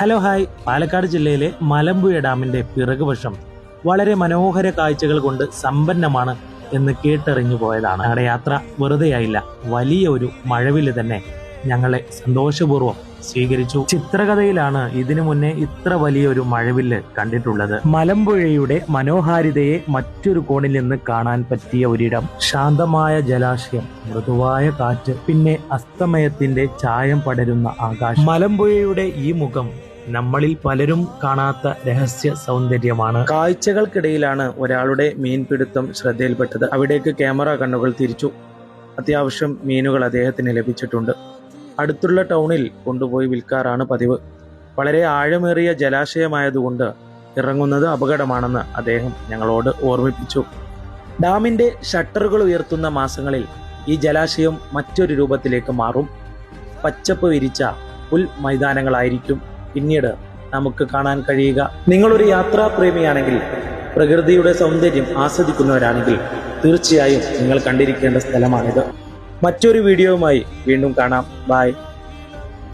Hello hi. Palakkad ജില്ലയിലെ മലമ്പുഴ ഡാമിന്റെ പിറകുവശം വളരെ മനോഹര കാഴ്ചകൾ കൊണ്ട് സമ്പന്നമാണ് എന്ന് കേട്ടറിഞ്ഞു പോയതാണ്. ഞങ്ങളുടെ യാത്ര വെറുതെയായില്ല. വലിയ ഒരു മഴവില് തന്നെ ഞങ്ങളെ സന്തോഷപൂർവ്വം സ്വീകരിച്ചു. ചിത്രകഥയിലാണ് ഇതിനു മുന്നേ ഇത്ര വലിയൊരു മഴവില്ല് കണ്ടിട്ടുള്ളത്. മലമ്പുഴയുടെ മനോഹാരിതയെ മറ്റൊരു കോണിൽ നിന്ന് കാണാൻ പറ്റിയ ഒരിടം. ശാന്തമായ ജലാശയം, മൃദുവായ കാറ്റ്, പിന്നെ അസ്തമയത്തിന്റെ ചായം പടരുന്ന ആകാശം. മലമ്പുഴയുടെ ഈ മുഖം നമ്മളിൽ പലരും കാണാത്ത രഹസ്യ സൗന്ദര്യമാണ്. കാഴ്ചകൾക്കിടയിലാണ് ഒരാളുടെ മീൻപിടുത്തം ശ്രദ്ധയിൽപ്പെട്ടത്. അവിടേക്ക് ക്യാമറ കണ്ണുകൾ തിരിച്ചു. അത്യാവശ്യം മീനുകൾ അദ്ദേഹത്തിന് ലഭിച്ചിട്ടുണ്ട്. അടുത്തുള്ള ടൗണിൽ കൊണ്ടുപോയി വിൽക്കാറാണ് പതിവ്. വളരെ ആഴമേറിയ ജലാശയമായതുകൊണ്ട് ഇറങ്ങുന്നത് അപകടമാണെന്ന് അദ്ദേഹം ഞങ്ങളോട് ഓർമ്മിപ്പിച്ചു. ഡാമിന്റെ ഷട്ടറുകൾ ഉയർത്തുന്ന മാസങ്ങളിൽ ഈ ജലാശയം മറ്റൊരു രൂപത്തിലേക്ക് മാറും. പച്ചപ്പ് വിരിച്ച പുൽ മൈതാനങ്ങളായിരിക്കും പിന്നീട് നമുക്ക് കാണാൻ കഴിയുക. നിങ്ങളൊരു യാത്രാ പ്രേമിയാണെങ്കിൽ, പ്രകൃതിയുടെ സൗന്ദര്യം ആസ്വദിക്കുന്നവരാണെങ്കിൽ തീർച്ചയായും നിങ്ങൾ കണ്ടിരിക്കേണ്ട സ്ഥലമാണിത്. മറ്റൊരു വീഡിയോയുമായി വീണ്ടും കാണാം. ബൈ.